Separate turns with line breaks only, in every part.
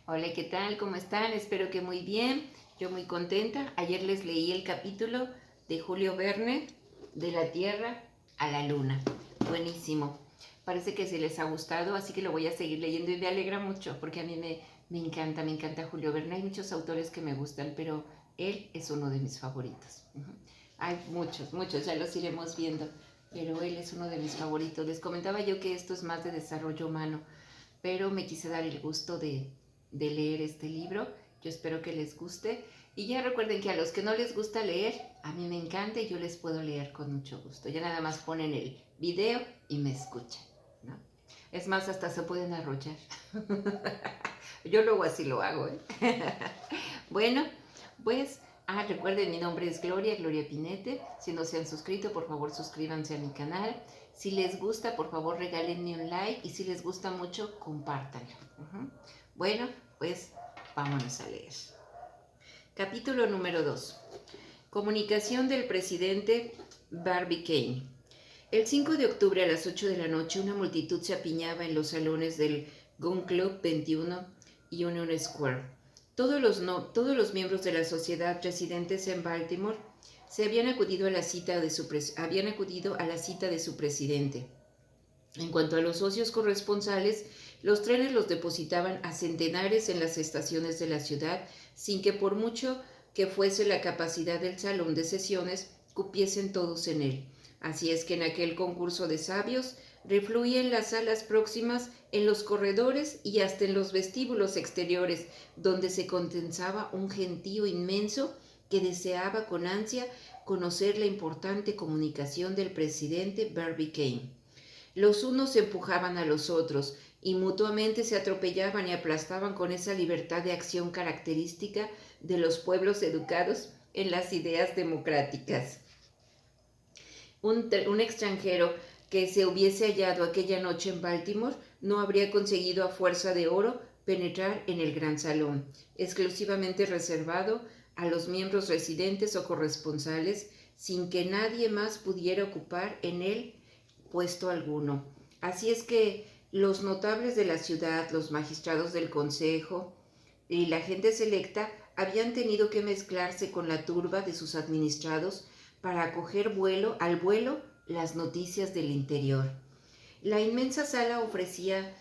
Hola, ¿qué tal? ¿Cómo están? Espero que muy bien. Yo muy contenta. Ayer les leí el capítulo de Julio Verne, De la Tierra a la Luna. Buenísimo. Parece que se les ha gustado, así que lo voy a seguir leyendo y me alegra mucho porque a mí me encanta Julio Verne. Hay muchos autores que me gustan, pero él es uno de mis favoritos. Hay muchos, ya los iremos viendo, pero él es uno de mis favoritos. Les comentaba yo que esto es más de desarrollo humano, pero me quise dar el gusto de leer este libro. Yo espero que les guste. Y ya recuerden que a los que no les gusta leer, a mí me encanta y yo les puedo leer con mucho gusto. Ya nada más ponen el video y me escuchan, ¿no? Es más, hasta se pueden arrollar. Yo luego así lo hago, ¿eh? Bueno, pues, recuerden, mi nombre es Gloria Pinete. Si no se han suscrito, por favor suscríbanse a mi canal. Si les gusta, por favor regálenme un like y si les gusta mucho, compártanlo. Bueno, pues vámonos a leer. Capítulo número 2. Comunicación del presidente Barbicane. El 5 de octubre a las 8 de la noche, una multitud se apiñaba en los salones del Gun Club 21 y Union Square. Todos los miembros de la sociedad residentes en Baltimore habían acudido a la cita de su presidente. En cuanto a los socios corresponsales, los trenes los depositaban a centenares en las estaciones de la ciudad, sin que por mucho que fuese la capacidad del salón de sesiones, cupiesen todos en él. Así es que en aquel concurso de sabios refluía en las salas próximas, en los corredores y hasta en los vestíbulos exteriores, donde se condensaba un gentío inmenso que deseaba con ansia conocer la importante comunicación del presidente Barbicane. Los unos empujaban a los otros y mutuamente se atropellaban y aplastaban con esa libertad de acción característica de los pueblos educados en las ideas democráticas. Un extranjero que se hubiese hallado aquella noche en Baltimore no habría conseguido a fuerza de oro penetrar en el gran salón, exclusivamente reservado a los miembros residentes o corresponsales, sin que nadie más pudiera ocupar en él puesto alguno. Así es que los notables de la ciudad, los magistrados del consejo y la gente selecta habían tenido que mezclarse con la turba de sus administrados para acoger al vuelo las noticias del interior. La inmensa sala ofrecía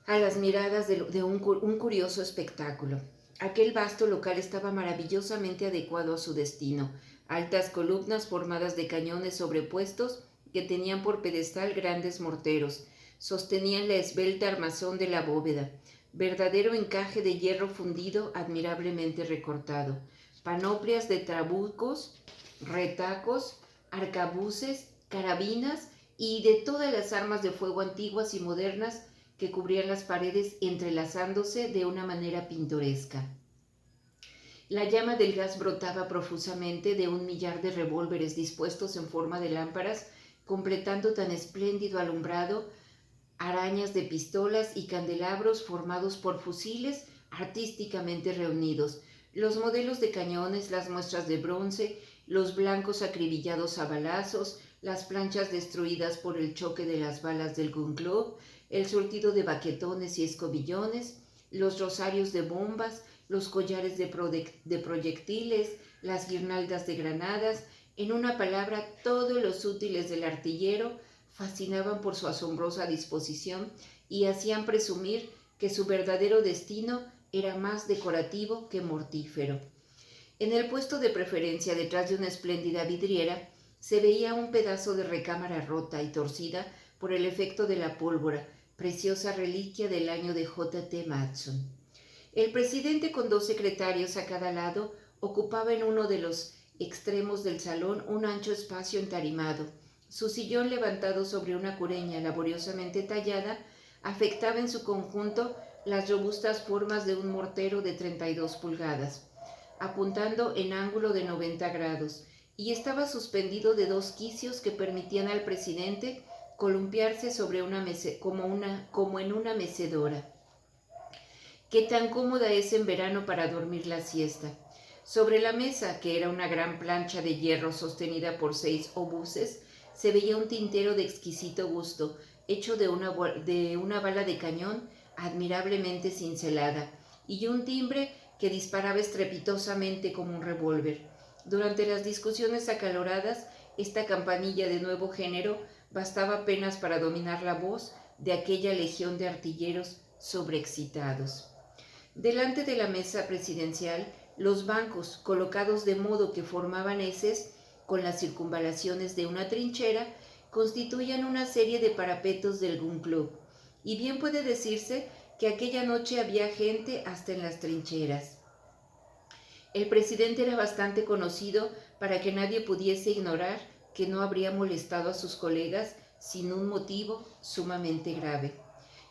a las miradas de un curioso espectáculo. Aquel vasto local estaba maravillosamente adecuado a su destino. Altas columnas formadas de cañones sobrepuestos que tenían por pedestal grandes morteros, sostenían la esbelta armazón de la bóveda, verdadero encaje de hierro fundido admirablemente recortado, panoplias de trabucos, retacos, arcabuces, carabinas y de todas las armas de fuego antiguas y modernas que cubrían las paredes entrelazándose de una manera pintoresca. La llama del gas brotaba profusamente de un millar de revólveres dispuestos en forma de lámparas, completando tan espléndido alumbrado, arañas de pistolas y candelabros formados por fusiles artísticamente reunidos, los modelos de cañones, las muestras de bronce, los blancos acribillados a balazos, las planchas destruidas por el choque de las balas del Gun Club, el surtido de baquetones y escobillones, los rosarios de bombas, los collares de proyectiles, las guirnaldas de granadas, en una palabra, todos los útiles del artillero fascinaban por su asombrosa disposición y hacían presumir que su verdadero destino era más decorativo que mortífero. En el puesto de preferencia, detrás de una espléndida vidriera, se veía un pedazo de recámara rota y torcida por el efecto de la pólvora, preciosa reliquia del año de J.T. Maston. El presidente, con 2 secretarios a cada lado, ocupaba en uno de los extremos del salón un ancho espacio entarimado. Su sillón, levantado sobre una cureña laboriosamente tallada, afectaba en su conjunto las robustas formas de un mortero de 32 pulgadas, apuntando en ángulo de 90 grados, y estaba suspendido de 2 quicios que permitían al presidente columpiarse sobre como en una mecedora. Qué tan cómoda es en verano para dormir la siesta. Sobre la mesa, que era una gran plancha de hierro sostenida por 6 obuses, se veía un tintero de exquisito gusto, hecho de una bala de cañón admirablemente cincelada, y un timbre que disparaba estrepitosamente como un revólver. Durante las discusiones acaloradas, esta campanilla de nuevo género bastaba apenas para dominar la voz de aquella legión de artilleros sobreexcitados. Delante de la mesa presidencial, los bancos, colocados de modo que formaban eses con las circunvalaciones de una trinchera, constituían una serie de parapetos del Gun Club, y bien puede decirse que aquella noche había gente hasta en las trincheras. El presidente era bastante conocido para que nadie pudiese ignorar que no habría molestado a sus colegas sin un motivo sumamente grave.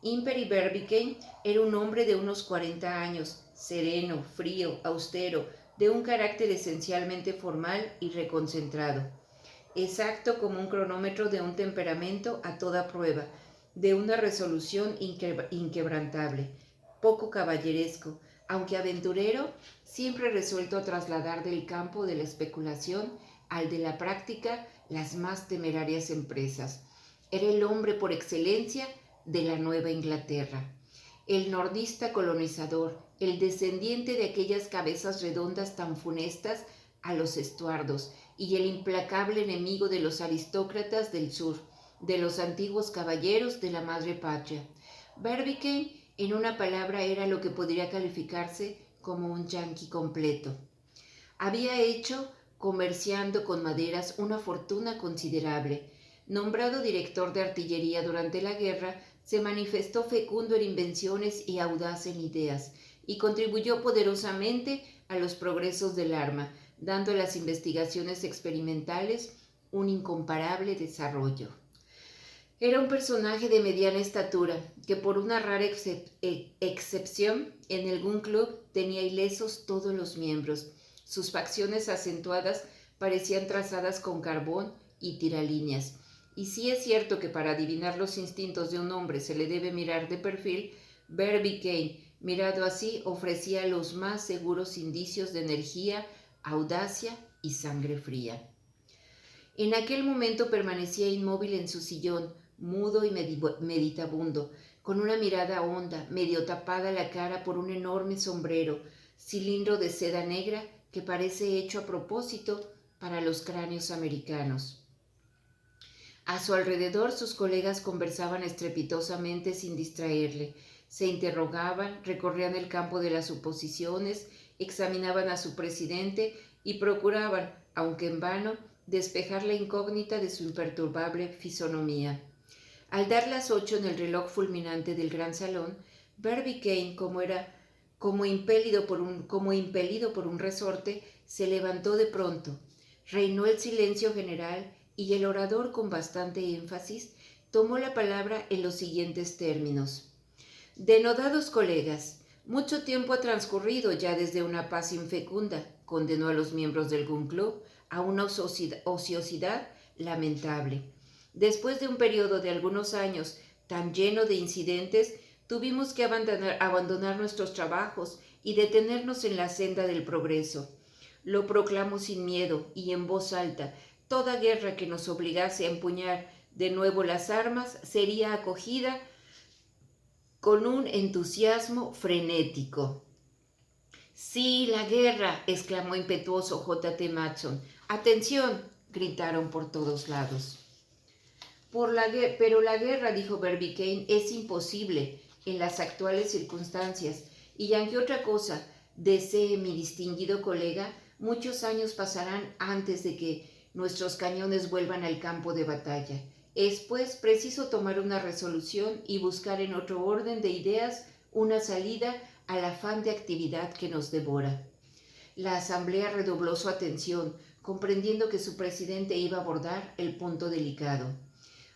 Imperi Barbicane era un hombre de unos 40 años, sereno, frío, austero, de un carácter esencialmente formal y reconcentrado, exacto como un cronómetro de un temperamento a toda prueba, de una resolución inquebrantable, poco caballeresco, aunque aventurero, siempre resuelto a trasladar del campo de la especulación al de la práctica las más temerarias empresas. Era el hombre por excelencia de la Nueva Inglaterra, el nordista colonizador, el descendiente de aquellas cabezas redondas tan funestas a los estuardos, y el implacable enemigo de los aristócratas del sur, de los antiguos caballeros de la madre patria. Barbicane, en una palabra, era lo que podría calificarse como un yanqui completo. Había hecho, comerciando con maderas, una fortuna considerable. Nombrado director de artillería durante la guerra, se manifestó fecundo en invenciones y audaz en ideas, y contribuyó poderosamente a los progresos del arma, dando a las investigaciones experimentales un incomparable desarrollo. Era un personaje de mediana estatura, que por una rara excepción en el Gun Club tenía ilesos todos los miembros. Sus facciones acentuadas parecían trazadas con carbón y tiralíneas. Y sí es cierto que para adivinar los instintos de un hombre se le debe mirar de perfil, Barbicane, mirado así, ofrecía los más seguros indicios de energía, audacia y sangre fría. En aquel momento permanecía inmóvil en su sillón, mudo y meditabundo, con una mirada honda, medio tapada la cara por un enorme sombrero, cilindro de seda negra que parece hecho a propósito para los cráneos americanos. A su alrededor sus colegas conversaban estrepitosamente sin distraerle, se interrogaban, recorrían el campo de las suposiciones, examinaban a su presidente y procuraban, aunque en vano, despejar la incógnita de su imperturbable fisonomía. Al dar las 8 en el reloj fulminante del gran salón, Barbicane, como impelido por un resorte, se levantó de pronto. Reinó el silencio general y el orador, con bastante énfasis, tomó la palabra en los siguientes términos. Denodados colegas, mucho tiempo ha transcurrido ya desde una paz infecunda condenó a los miembros del Gun Club a una ociosidad lamentable. Después de un periodo de algunos años tan lleno de incidentes, tuvimos que abandonar nuestros trabajos y detenernos en la senda del progreso. Lo proclamo sin miedo y en voz alta. Toda guerra que nos obligase a empuñar de nuevo las armas sería acogida con un entusiasmo frenético. ¡Sí, la guerra!, exclamó impetuoso J.T. Maston. ¡Atención!, gritaron por todos lados. Pero la guerra, dijo Barbicane, es imposible en las actuales circunstancias, y aunque otra cosa desee mi distinguido colega, muchos años pasarán antes de que nuestros cañones vuelvan al campo de batalla. Es, pues, preciso tomar una resolución y buscar en otro orden de ideas una salida al afán de actividad que nos devora. La asamblea redobló su atención, comprendiendo que su presidente iba a abordar el punto delicado.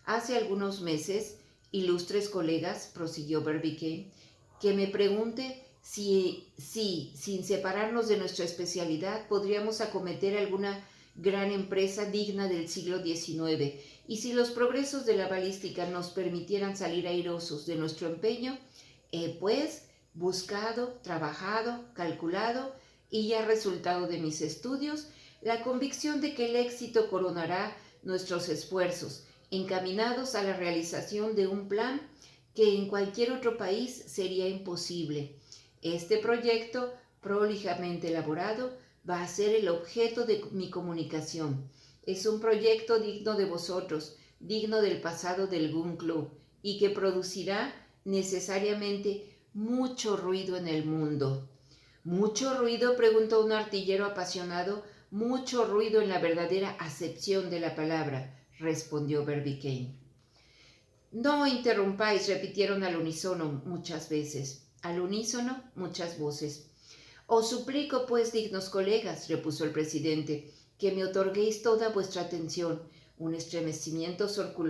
Hace algunos meses, ilustres colegas, prosiguió Barbicane, que me pregunte si, sin separarnos de nuestra especialidad, podríamos acometer alguna gran empresa digna del siglo XIX, y si los progresos de la balística nos permitieran salir airosos de nuestro empeño, pues, buscado, trabajado, calculado, y ya resultado de mis estudios, la convicción de que el éxito coronará nuestros esfuerzos, encaminados a la realización de un plan que en cualquier otro país sería imposible. Este proyecto, prolijamente elaborado, va a ser el objeto de mi comunicación. Es un proyecto digno de vosotros, digno del pasado del Gun Club, y que producirá necesariamente mucho ruido en el mundo. ¿Mucho ruido?, preguntó un artillero apasionado. Mucho ruido en la verdadera acepción de la palabra, respondió Barbicane. No interrumpáis, repitieron al unísono muchas veces. Al unísono, muchas voces. Os suplico, pues, dignos colegas, repuso el presidente, que me otorguéis toda vuestra atención. Un estremecimiento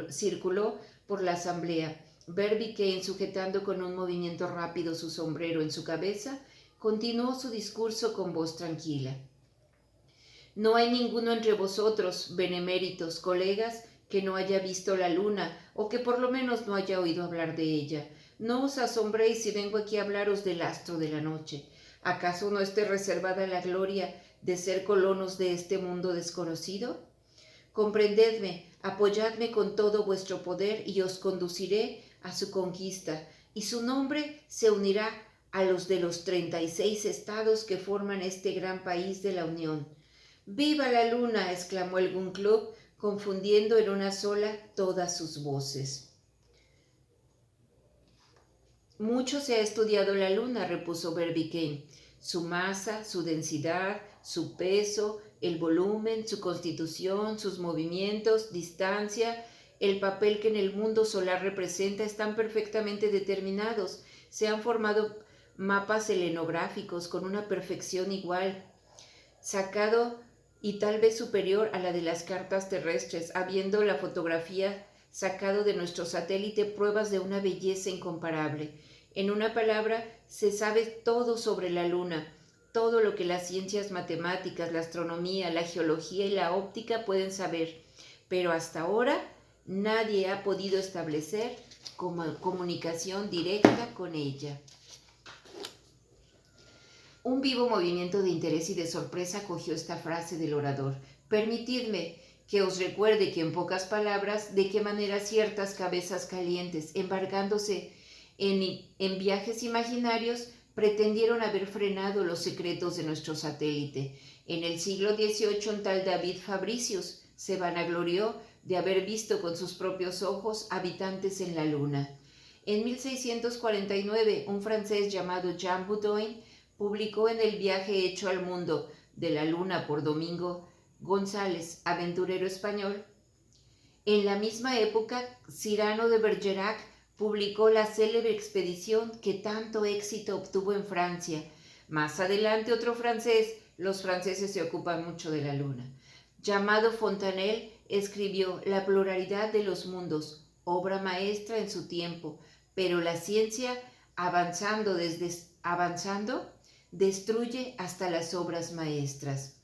circuló por la asamblea. Barbicane, sujetando con un movimiento rápido su sombrero en su cabeza, continuó su discurso con voz tranquila. No hay ninguno entre vosotros, beneméritos colegas, que no haya visto la luna, o que por lo menos no haya oído hablar de ella. No os asombréis si vengo aquí a hablaros del astro de la noche. ¿Acaso no esté reservada la gloria de ser colonos de este mundo desconocido? Comprendedme, apoyadme con todo vuestro poder y os conduciré a su conquista, y su nombre se unirá a los de los 36 estados que forman este gran país de la Unión. ¡Viva la luna!, exclamó el Gun Club, confundiendo en una sola todas sus voces. Mucho se ha estudiado la luna, repuso Barbicane. Su masa, su densidad, su peso, el volumen, su constitución, sus movimientos, distancia, el papel que en el mundo solar representa están perfectamente determinados. Se han formado mapas selenográficos con una perfección igual, sacado y tal vez superior a la de las cartas terrestres, habiendo la fotografía sacado de nuestro satélite pruebas de una belleza incomparable. En una palabra, se sabe todo sobre la luna, todo lo que las ciencias matemáticas, la astronomía, la geología y la óptica pueden saber, pero hasta ahora nadie ha podido establecer comunicación directa con ella. Un vivo movimiento de interés y de sorpresa cogió esta frase del orador. Permitidme que os recuerde que, en pocas palabras, de qué manera ciertas cabezas calientes, embargándose en viajes imaginarios, pretendieron haber frenado los secretos de nuestro satélite. En el siglo XVIII, un tal David Fabricius se vanaglorió de haber visto con sus propios ojos habitantes en la luna. En 1649, un francés llamado Jean Baudoin publicó en el Viaje hecho al mundo de la luna por Domingo González, aventurero español. En la misma época, Cyrano de Bergerac publicó la célebre expedición que tanto éxito obtuvo en Francia. Más adelante, otro francés, los franceses se ocupan mucho de la luna, llamado Fontanelle, escribió La pluralidad de los mundos, obra maestra en su tiempo, pero la ciencia, avanzando, destruye hasta las obras maestras.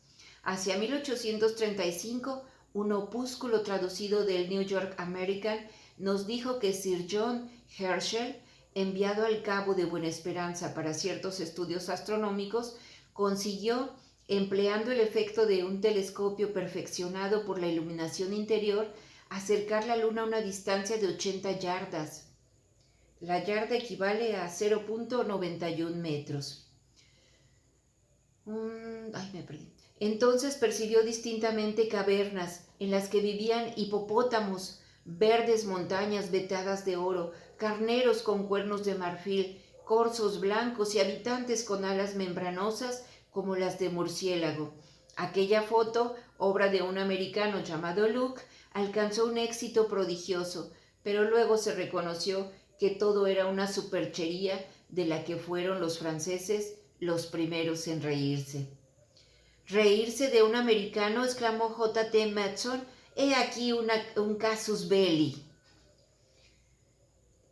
Hacia 1835, un opúsculo traducido del New York American nos dijo que Sir John Herschel, enviado al Cabo de Buena Esperanza para ciertos estudios astronómicos, consiguió, empleando el efecto de un telescopio perfeccionado por la iluminación interior, acercar la luna a una distancia de 80 yardas. La yarda equivale a 0.91 metros. Entonces percibió distintamente cavernas en las que vivían hipopótamos, verdes montañas vetadas de oro, carneros con cuernos de marfil, corzos blancos y habitantes con alas membranosas como las de murciélago. Aquella foto, obra de un americano llamado Luke, alcanzó un éxito prodigioso, pero luego se reconoció que todo era una superchería de la que fueron los franceses los primeros en reírse. ¿Reírse de un americano?, exclamó J.T. Maston. He aquí un casus belli.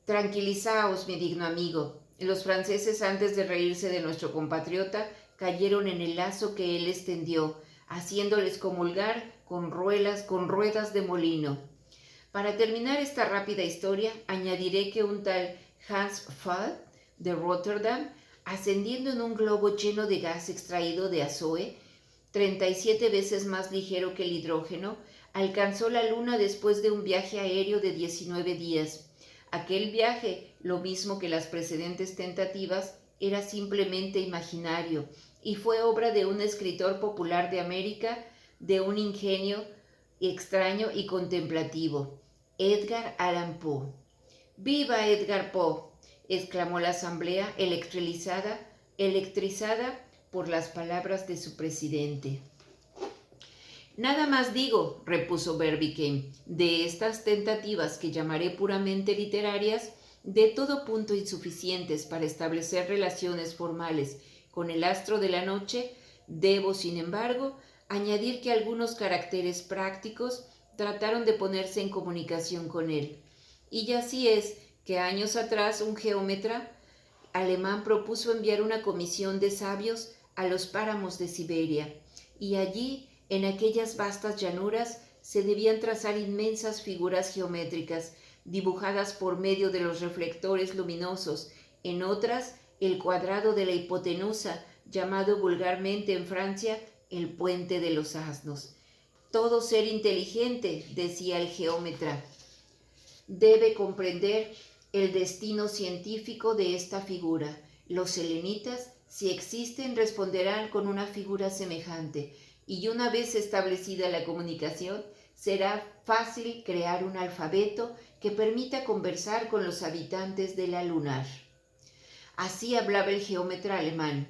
Tranquilizaos, mi digno amigo. Los franceses, antes de reírse de nuestro compatriota, cayeron en el lazo que él extendió, haciéndoles comulgar con ruedas de molino. Para terminar esta rápida historia, añadiré que un tal Hans Pfaff de Rotterdam, ascendiendo en un globo lleno de gas extraído de azoe, 37 veces más ligero que el hidrógeno, alcanzó la luna después de un viaje aéreo de 19 días. Aquel viaje, lo mismo que las precedentes tentativas, era simplemente imaginario y fue obra de un escritor popular de América de un ingenio extraño y contemplativo, Edgar Allan Poe. ¡Viva Edgar Poe!, exclamó la asamblea electrizada por las palabras de su presidente. Nada más digo, repuso Barbicane, de estas tentativas que llamaré puramente literarias, de todo punto insuficientes para establecer relaciones formales con el astro de la noche, debo, sin embargo, añadir que algunos caracteres prácticos trataron de ponerse en comunicación con él. Y así es que años atrás un geómetra alemán propuso enviar una comisión de sabios a los páramos de Siberia, y allí, en aquellas vastas llanuras, se debían trazar inmensas figuras geométricas, dibujadas por medio de los reflectores luminosos, en otras el cuadrado de la hipotenusa, llamado vulgarmente en Francia el puente de los asnos. Todo ser inteligente, decía el geómetra, debe comprender el destino científico de esta figura. Los selenitas, si existen, responderán con una figura semejante, y una vez establecida la comunicación, será fácil crear un alfabeto que permita conversar con los habitantes de la lunar. Así hablaba el geómetra alemán.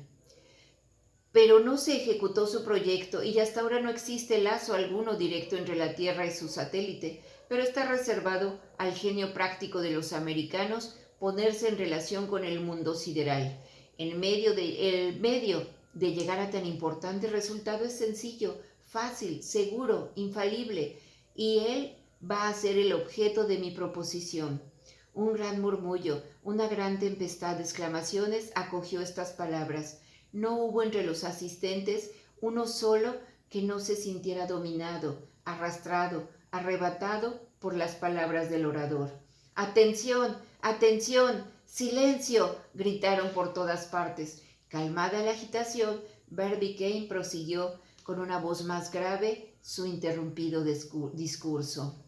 Pero no se ejecutó su proyecto y hasta ahora no existe lazo alguno directo entre la Tierra y su satélite, pero está reservado al genio práctico de los americanos ponerse en relación con el mundo sideral. El medio de llegar a tan importante resultado es sencillo, fácil, seguro, infalible, y él va a ser el objeto de mi proposición. Un gran murmullo, una gran tempestad de exclamaciones acogió estas palabras. No hubo entre los asistentes uno solo que no se sintiera dominado, arrastrado, arrebatado por las palabras del orador. ¡Atención! ¡Atención! ¡Silencio!, gritaron por todas partes. Calmada la agitación, Barbicane prosiguió con una voz más grave su interrumpido discurso.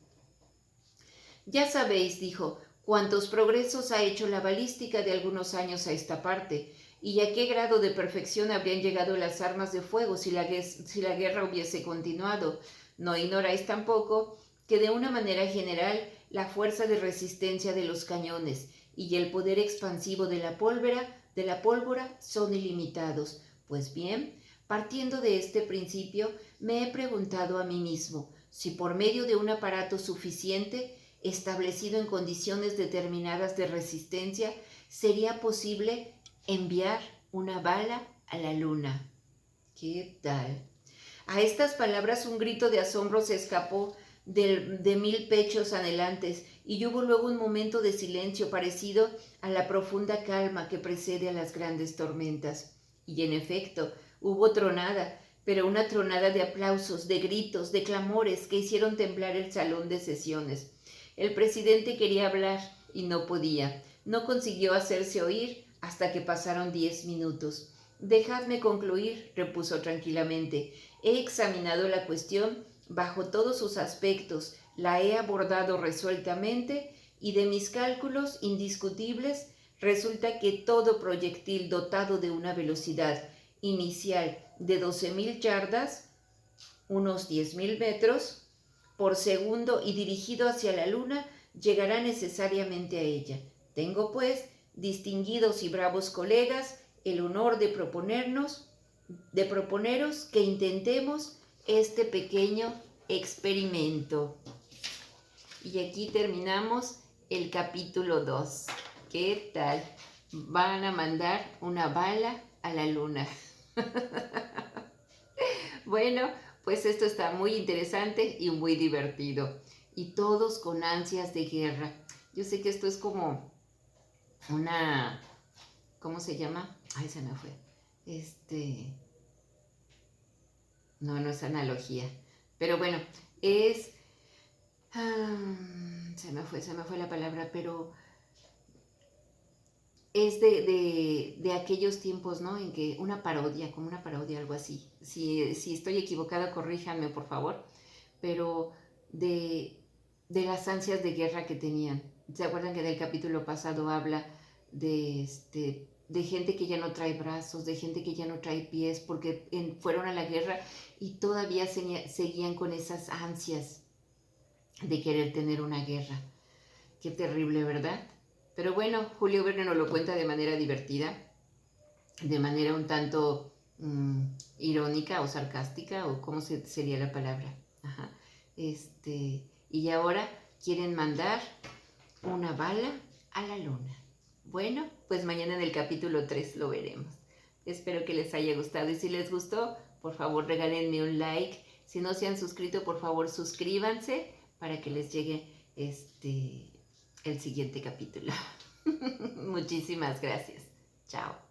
Ya sabéis, dijo, cuántos progresos ha hecho la balística de algunos años a esta parte, y a qué grado de perfección habrían llegado las armas de fuego si la guerra hubiese continuado. No ignoráis tampoco que de una manera general la fuerza de resistencia de los cañones y el poder expansivo de la pólvora son ilimitados. Pues bien, partiendo de este principio, me he preguntado a mí mismo si por medio de un aparato suficiente, establecido en condiciones determinadas de resistencia, sería posible enviar una bala a la luna. ¿Qué tal? A estas palabras un grito de asombro se escapó de 1000 pechos anhelantes y hubo luego un momento de silencio parecido a la profunda calma que precede a las grandes tormentas. Y en efecto, hubo tronada, pero una tronada de aplausos, de gritos, de clamores que hicieron temblar el salón de sesiones. El presidente quería hablar y no podía. No consiguió hacerse oír hasta que pasaron 10 minutos. Dejadme concluir, repuso tranquilamente. He examinado la cuestión bajo todos sus aspectos, la he abordado resueltamente y de mis cálculos indiscutibles resulta que todo proyectil dotado de una velocidad inicial de 12.000 yardas, unos 10.000 metros, por segundo y dirigido hacia la luna, llegará necesariamente a ella. Tengo, pues, distinguidos y bravos colegas, el honor de proponeros que intentemos este pequeño experimento. Y aquí terminamos el capítulo 2. ¿Qué tal? Van a mandar una bala a la luna. Bueno, pues esto está muy interesante y muy divertido. Y todos con ansias de guerra. Yo sé que esto es como una... ¿Cómo se llama? Ay, se me fue. No es analogía. Pero bueno, es... se me fue la palabra, pero es de aquellos tiempos, ¿no? En que una parodia, como una parodia, algo así. Si estoy equivocada, corríjanme, por favor. Pero de las ansias de guerra que tenían. ¿Se acuerdan que en el capítulo pasado habla de de gente que ya no trae brazos, de gente que ya no trae pies, porque fueron a la guerra y todavía seguían con esas ansias de querer tener una guerra. Qué terrible, ¿verdad? Pero bueno, Julio Verne nos lo cuenta de manera divertida, de manera un tanto irónica o sarcástica, o cómo sería la palabra. Ajá. Y ahora quieren mandar una bala a la luna. Bueno, pues mañana en el capítulo 3 lo veremos. Espero que les haya gustado y si les gustó, por favor regálenme un like. Si no se han suscrito, por favor suscríbanse para que les llegue el siguiente capítulo. Muchísimas gracias. Chao.